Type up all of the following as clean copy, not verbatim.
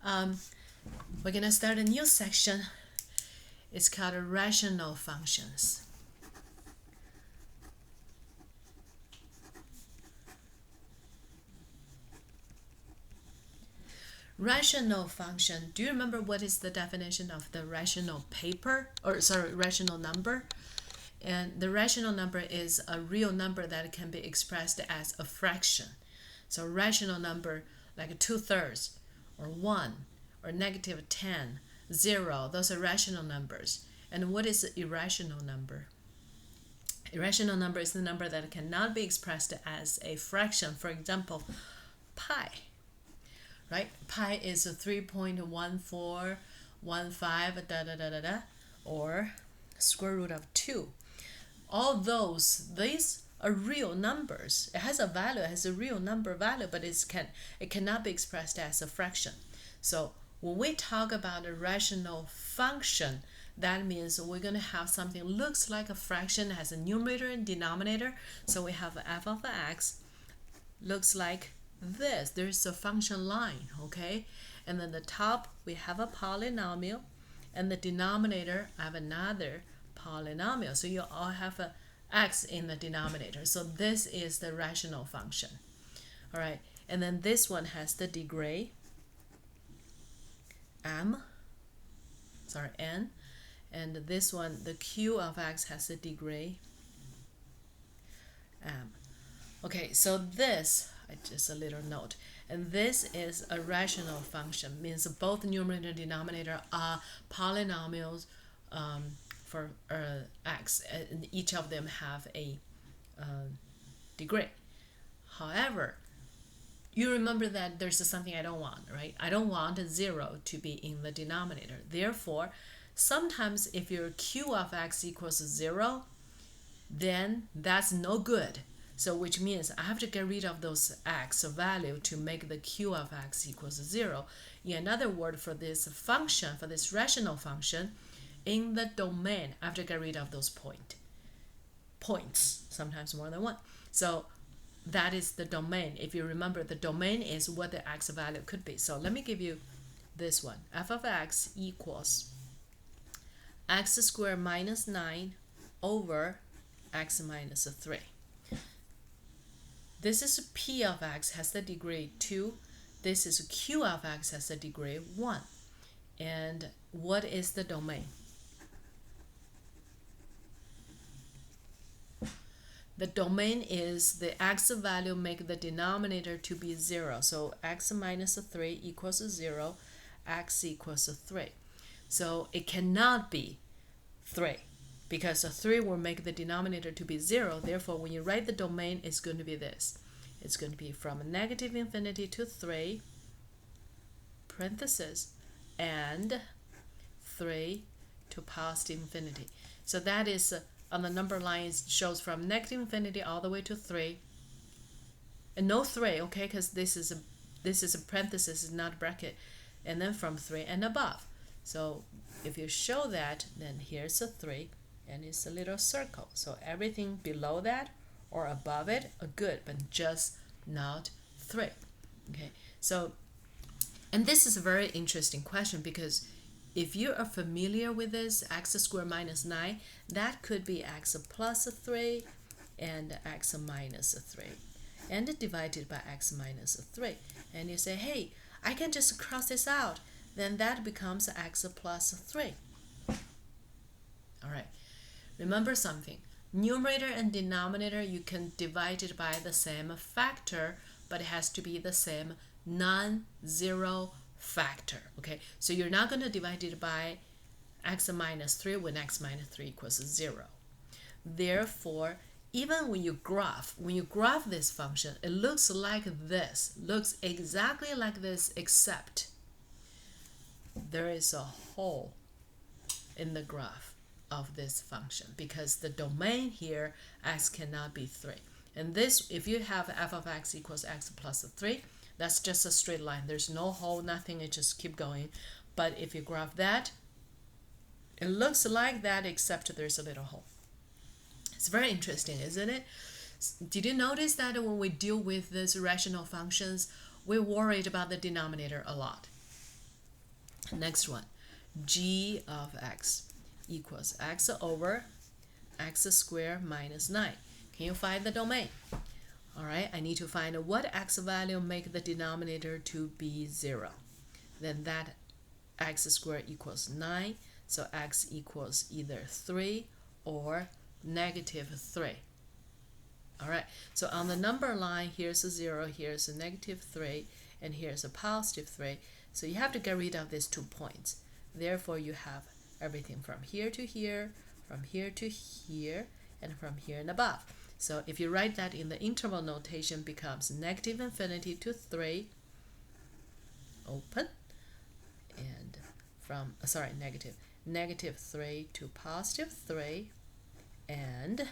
We're gonna start a new section. It's called rational functions. Rational function. Do you remember what is the definition of the rational rational number? And the rational number is a real number that can be expressed as a fraction. So rational number like 2/3 or 1 or -10, 0, those are rational numbers. And what is an irrational number? Irrational number is the number that cannot be expressed as a fraction. For example, pi. Right? Pi is a 3.1415 or square root of 2. All these are real numbers. It has a value, it has a real number value, but it cannot be expressed as a fraction. So when we talk about a rational function, that means we're going to have something looks like a fraction, has a numerator and denominator. So we have f of x looks like this. There's a function line, okay? And then the top we have a polynomial, and the denominator I have another polynomial. So you all have a x in the denominator. So this is the rational function. All right, and then this one has the degree n, and this one, the q of x, has the degree m. Okay, so this, just a little note, and this is a rational function, means both numerator and denominator are polynomials for x, and each of them have a degree. However, you remember that there's something I don't want, right? I don't want 0 to be in the denominator. Therefore, sometimes if your q of x equals 0, then that's no good. So which means I have to get rid of those x value to make the q of x equals 0. In another word, for this function, for this rational function, in the domain, I have to get rid of those points, sometimes more than one. So that is the domain. If you remember, the domain is what the x value could be. So let me give you this one. F of x equals x squared minus 9 over x minus 3. This is p of x, has the degree 2. This is q of x, has the degree 1. And what is the domain? The domain is the x value make the denominator to be 0. So x minus 3 equals 0, x equals 3. So it cannot be 3 because a 3 will make the denominator to be 0. Therefore, when you write the domain, it's going to be this. It's going to be from -infinity to 3, parenthesis, and 3 to positive infinity. So that is on the number line, it shows from -infinity all the way to 3, and no 3, okay, because this is a parenthesis, is not a bracket, and then from 3 and above. So if you show that, then here's a 3, and it's a little circle. So everything below that or above it are good, but just not 3. Okay, so, and this is a very interesting question, because if you are familiar with this, x squared minus 9, that could be x plus 3 and x minus 3, and divided by x minus 3. And you say, hey, I can just cross this out. Then that becomes x plus 3. All right. Remember something. Numerator and denominator, you can divide it by the same factor, but it has to be the same non-zero factor. Okay, so you're not going to divide it by x minus 3 when x minus 3 equals 0. Therefore, even when you graph this function, it looks like this, looks exactly like this, except there is a hole in the graph of this function, because the domain here, x cannot be 3. And this, if you have f of x equals x plus 3, that's just a straight line. There's no hole, nothing, it just keep going. But if you graph that, it looks like that, except there's a little hole. It's very interesting, isn't it? Did you notice that when we deal with these rational functions, we're worried about the denominator a lot? Next one, g of x equals x over x squared minus 9. Can you find the domain? All right, I need to find what x value make the denominator to be 0. Then that x squared equals 9, so x equals either 3 or negative 3. All right, so on the number line, here's a 0, here's a negative 3, and here's a positive 3. So you have to get rid of these 2 points. Therefore, you have everything from here to here, from here to here, and from here and above. So if you write that in the interval notation, becomes negative infinity to 3, open, and from, negative 3 to positive 3, and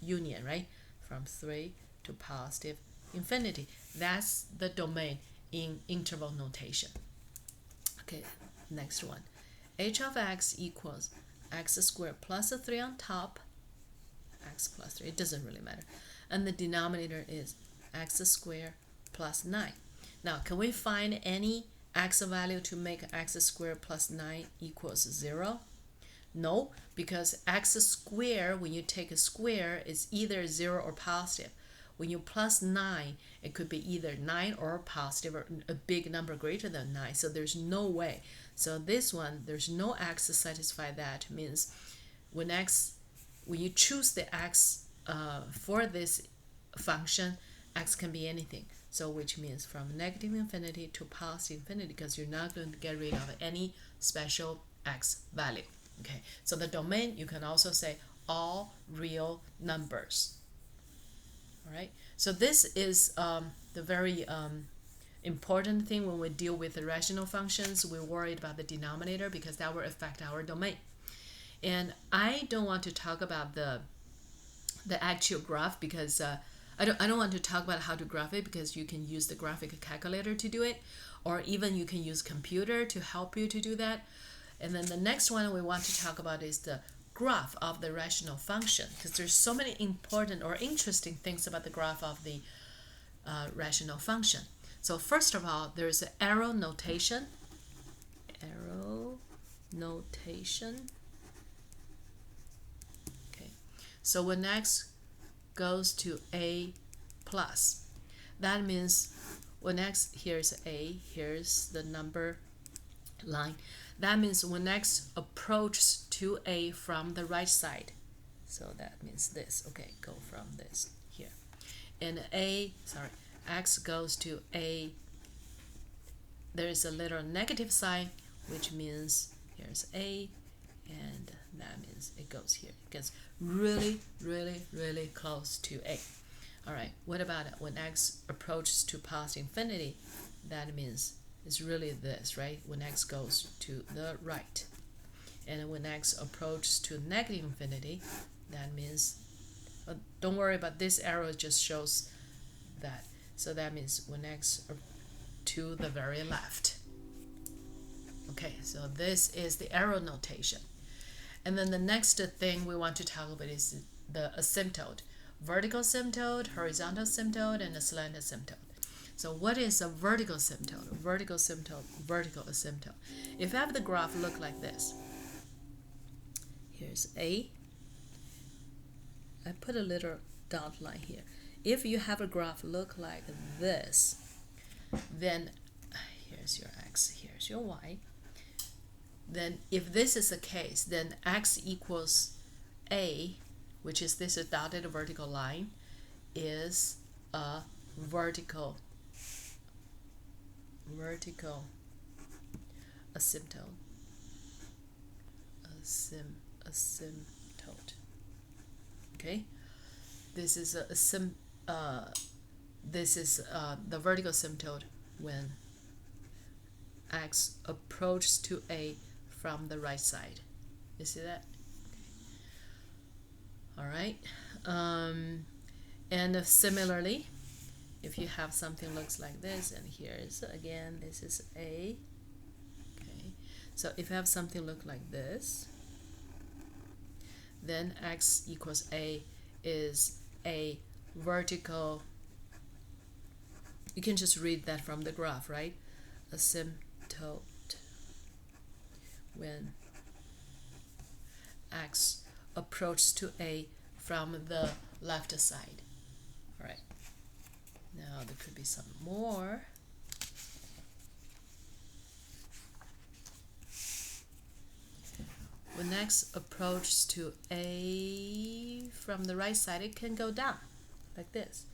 union, right? From 3 to positive infinity. That's the domain in interval notation. Okay, next one. H of x equals x squared plus a 3 on top, x plus 3, it doesn't really matter. And the denominator is x squared plus 9. Now, can we find any x value to make x squared plus 9 equals 0? No, because x squared, when you take a square, is either 0 or positive. When you plus 9, it could be either 9 or positive, or a big number greater than 9. So there's no way. So this one, there's no x to satisfy that. Means when you choose the x for this function, x can be anything. So which means from negative infinity to positive infinity, because you're not going to get rid of any special x value. Okay, so the domain, you can also say all real numbers. All right, so this is the very important thing when we deal with the rational functions. We're worried about the denominator because that will affect our domain. And I don't want to talk about the actual graph because I don't want to talk about how to graph it, because you can use the graphic calculator to do it, or even you can use computer to help you to do that. And then the next one we want to talk about is the graph of the rational function, because there's so many important or interesting things about the graph of the rational function. So first of all, there's an arrow notation. Okay, so when x goes to a plus, that means when x, here's a, here's the number line. That means when x approaches to a from the right side, so that means this, okay, go from this here. And x goes to a, there is a little negative sign, which means here's a, and that means it goes here. It gets really, really, really close to a. All right, what about it? When x approaches to positive infinity, that means it's really this, right? When x goes to the right. And when x approaches to negative infinity, that means, don't worry about this arrow, just shows that. So that means when x to the very left. Okay, so this is the arrow notation. And then the next thing we want to talk about is the asymptote. Vertical asymptote, horizontal asymptote, and a slant asymptote. So what is a vertical asymptote? Vertical asymptote, vertical asymptote. If I have the graph look like this, here's A. I put a little dot line here. If you have a graph look like this, then here's your x, here's your y. Then if this is the case, then x equals A, which is this dotted vertical line, is a vertical asymptote. Asymptote. Okay, this is the vertical asymptote when x approaches to a from the right side. You see that? All right, and similarly, if you have something looks like this, and here is again, this is a. Okay, so if you have something look like this, then x equals a is a vertical. You can just read that from the graph, right? Asymptote. when x approaches to a from the left side. All right. Now there could be some more. When x approaches to a from the right side, it can go down like this.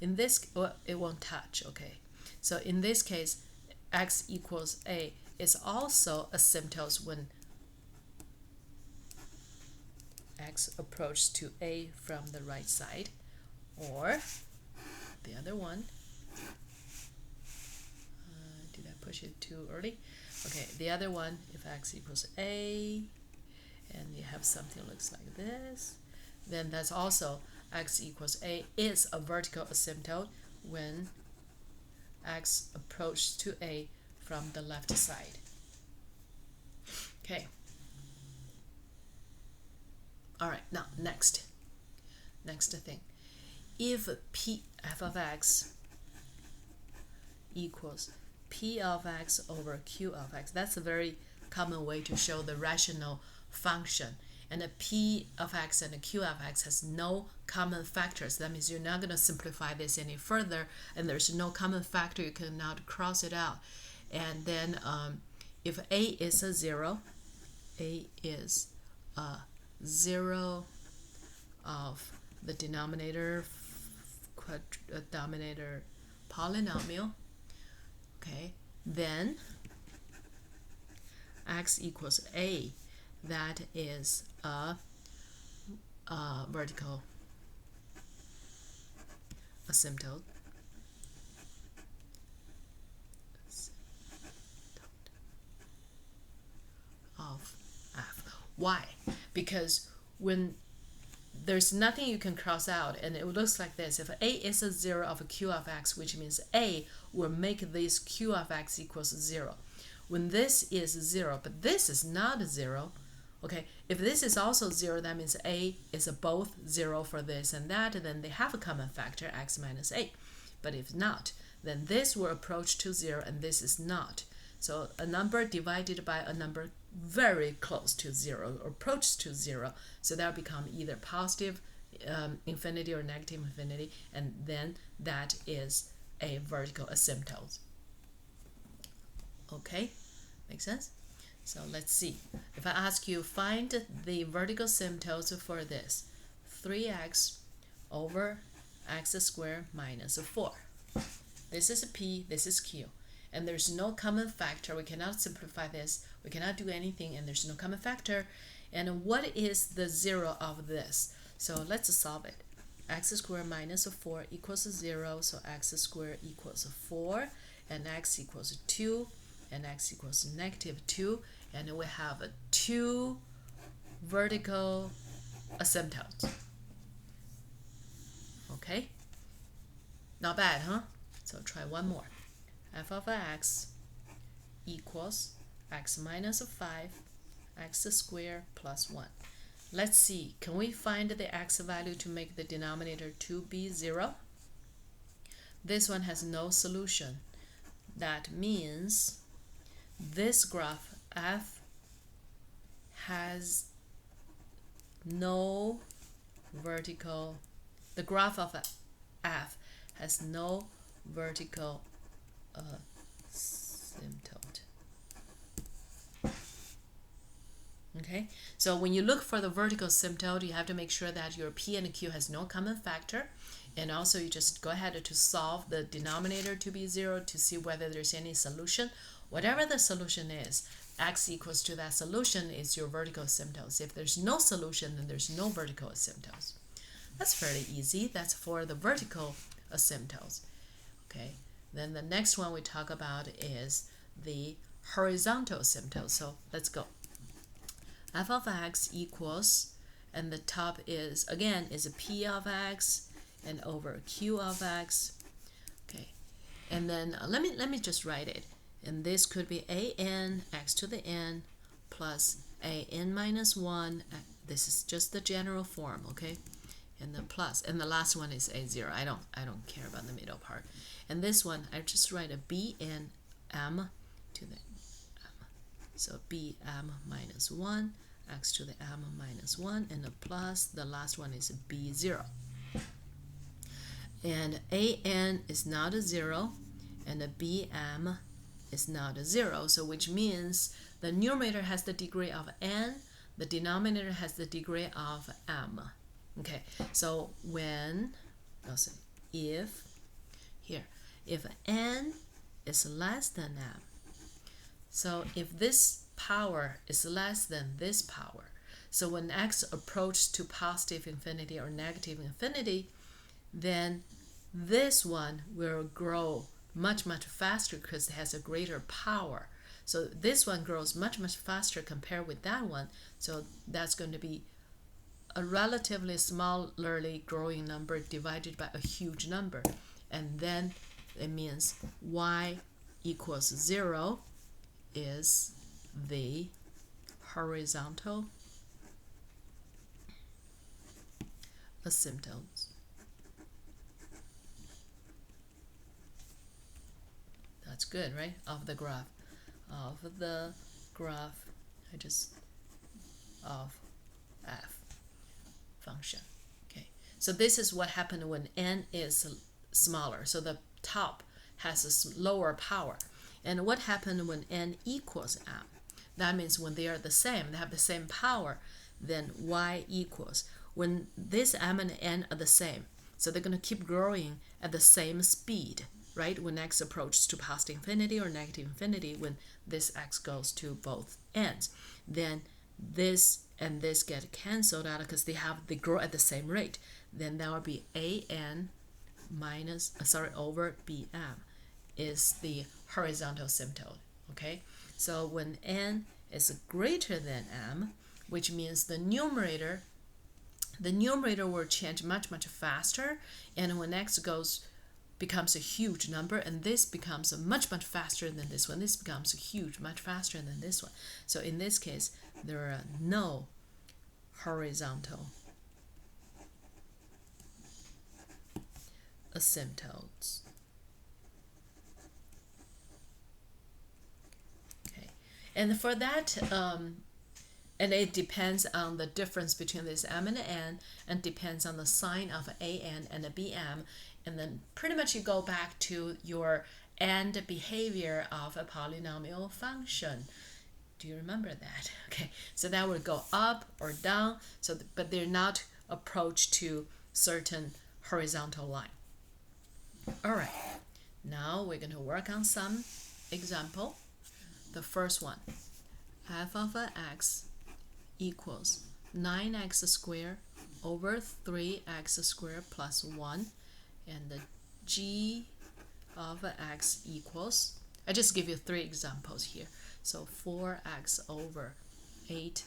In this, well, it won't touch, okay? So in this case, x equals a is also asymptotes when x approaches to a from the right side, or the other one. Did I push it too early? Okay, the other one, if x equals a, and you have something that looks like this, then that's also x equals a is a vertical asymptote when x approaches to a from the left side. Okay. All right, now next thing. If f of x equals p of x over q of x, that's a very common way to show the rational function. And a p of x and a q of x has no common factors. That means you're not going to simplify this any further, and there's no common factor. You cannot cross it out. And then if a is a 0, a is a 0 of the denominator polynomial, okay, then x equals a, that is a vertical asymptote. Of f. Why? Because when there's nothing you can cross out, and it looks like this. If a is a 0 of a q of x, which means a will make this q of x equals 0. When this is 0, but this is not 0, okay, if this is also 0, that means a is both 0 for this and that, then they have a common factor, x minus a. But if not, then this will approach to 0, and this is not. So a number divided by a number very close to 0, or approach to 0, so that will become either positive infinity or negative infinity, and then that is a vertical asymptote. Okay, makes sense? So let's see. If I ask you, find the vertical asymptotes for this, 3x over x squared minus 4. This is p, this is q. And there's no common factor. We cannot simplify this. We cannot do anything, and there's no common factor. And what is the 0 of this? So let's solve it. X squared minus 4 equals 0, so x squared equals 4, and x equals 2, and x equals negative 2, and we have 2 vertical asymptotes. Okay? Not bad, huh? So try one more. F of x equals x minus 5, x squared plus 1. Let's see, can we find the x value to make the denominator to be 0? This one has no solution. That means this graph f has no vertical, the graph of f has no vertical asymptote. Okay, so when you look for the vertical asymptote, you have to make sure that your p and q has no common factor, and also you just go ahead to solve the denominator to be 0 to see whether there's any solution. Whatever the solution is, x equals to that solution is your vertical asymptote. If there's no solution, then there's no vertical asymptote. That's fairly easy. That's for the vertical asymptotes. Okay. Then the next one we talk about is the horizontal asymptote. So let's go. F of x equals, and the top is, again, is a p of x and over q of x. Okay. And then let me just write it. And this could be a n x to the n plus a n minus 1. This is just the general form, okay? And the plus, and the last one is a0. I don't care about the middle part. And this one, I just write a b n m to the m. So bm minus 1, x to the m minus 1, and the plus, the last one is b0. And an is not a 0, and the bm is not a 0, so which means the numerator has the degree of n, the denominator has the degree of m. Okay, so when, if, here, if n is less than m, so if this power is less than this power, so when x approaches to positive infinity or negative infinity, then this one will grow much faster because it has a greater power. So this one grows much faster compared with that one, so that's going to be a relatively smallerly growing number divided by a huge number, and then it means y equals 0 is the horizontal asymptote. That's good, right? Of the graph, of f function. Okay, so this is what happened when n is smaller. So the top has a lower power. And what happened when n equals m? That means when they are the same, they have the same power, then y equals, when this m and n are the same, so they're going to keep growing at the same speed, right? When x approaches to positive infinity or negative infinity, when this x goes to both ends, then this and this get canceled out because they grow at the same rate. Then that will be an over bm is the horizontal asymptote. Okay, so when n is greater than m, which means the numerator will change much faster, and when x becomes a huge number, and this becomes much faster than this one, this becomes huge, much faster than this one. So in this case, there are no horizontal asymptotes. Okay, and for that, and it depends on the difference between this m and n, and depends on the sign of an and a bm, and then pretty much you go back to your and behavior of a polynomial function. Do you remember that? Okay, so that would go up or down, so but they're not approached to certain horizontal line. All right, now we're going to work on some example. The first one, f of x equals 9x squared over 3x squared plus 1, and the g of x equals, I just give you 3 examples here. So 4x over 8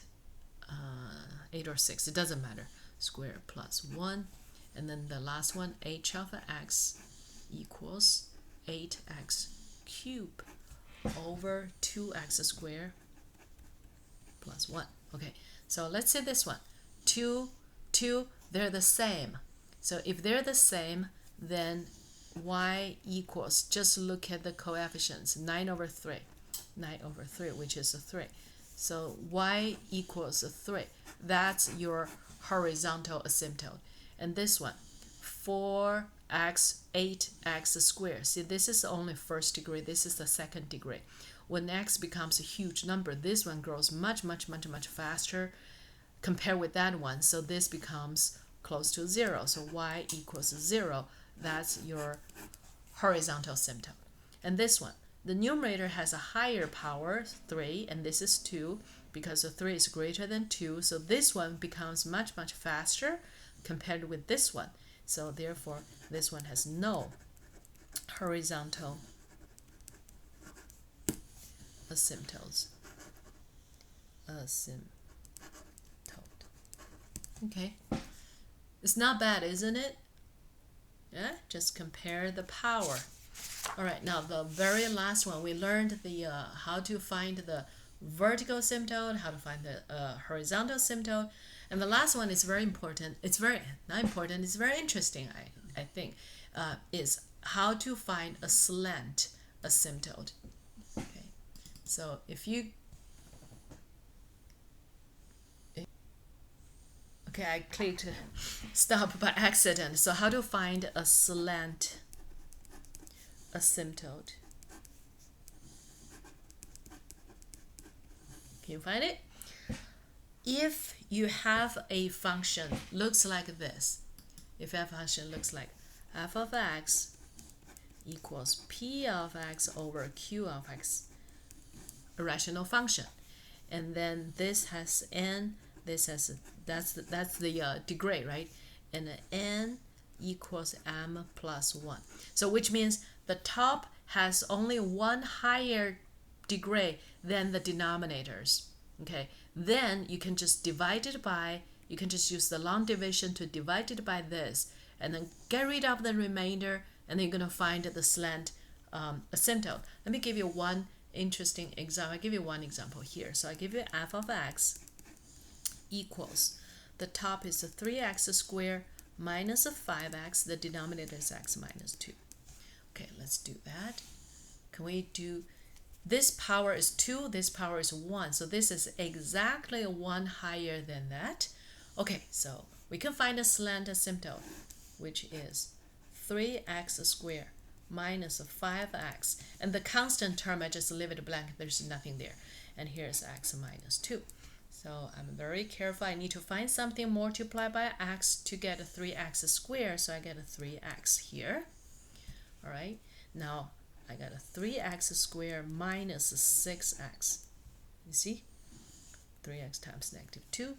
or 6, it doesn't matter, squared plus 1. And then the last one, h of x equals 8x cubed over 2x squared plus 1. Okay, so let's say this one. 2, they're the same. So if they're the same, then y equals, just look at the coefficients, 9 over 3, which is a 3. So y equals a 3. That's your horizontal asymptote. And this one, 4x, 8x squared. See, this is only first degree. This is the second degree. When x becomes a huge number, this one grows much faster compared with that one. So this becomes close to 0. So y equals 0. That's your horizontal asymptote. And this one, the numerator has a higher power, 3, and this is 2, because the 3 is greater than 2. So this one becomes much faster compared with this one. So therefore, this one has no horizontal asymptotes. Okay, it's not bad, isn't it? Yeah, just compare the power. All right, now the very last one, we learned the how to find the vertical asymptote, how to find the horizontal asymptote, and the last one is very important. It's very not important. It's very interesting. I think is how to find a slant asymptote. Okay, so if you Okay, I clicked stop by accident. So how to find a slant asymptote? Can you find it? If you have a function looks like this, if a function looks like f of x equals p of x over q of x, a rational function, and then this has n, this has that's the degree, right? And n equals m plus 1. So which means the top has only one higher degree than the denominators. Okay, then you can just divide it by, you can just use the long division to divide it by this, and then get rid of the remainder, and then you're going to find the slant asymptote. Let me give you one interesting example. I give you one example here. So I give you f of x equals, the top is a 3x squared minus a 5x, the denominator is x minus 2. Okay, let's do that. Can we do, this power is 2, this power is 1, so this is exactly 1 higher than that. Okay, so we can find a slant asymptote, which is 3x squared minus 5x, and the constant term, I just leave it blank, there's nothing there, and here's x minus 2. So I'm very careful, I need to find something multiplied by x to get a 3x squared, so I get a 3x here. All right, now I got a 3x squared minus 6x. You see? 3x times negative 2.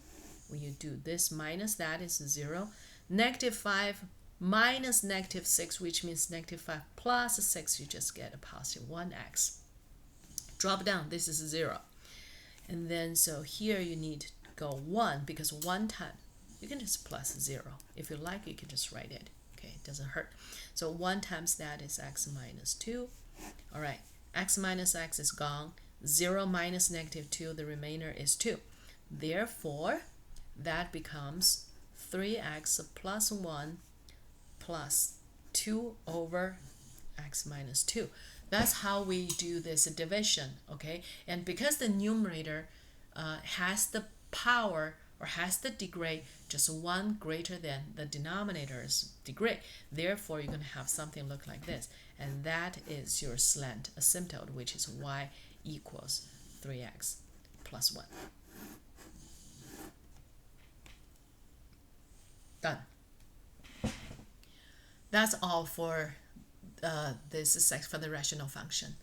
When you do this minus that is 0. Negative 5 minus negative 6, which means negative 5 plus 6, you just get a positive 1x. Drop down, this is 0. And then so here you need to go 1, because 1 time, you can just plus 0. If you like, you can just write it. Okay, it doesn't hurt. So 1 times that is x minus 2. All right, x minus x is gone. 0 minus negative 2, the remainder is 2. Therefore, that becomes 3x plus 1 plus 2 over x minus 2. That's how we do this division, okay? And because the numerator has the power or has the degree just 1 greater than the denominator's degree, therefore you're going to have something look like this, and that is your slant asymptote, which is y equals 3x plus 1. Done. That's all for this section for the rational function.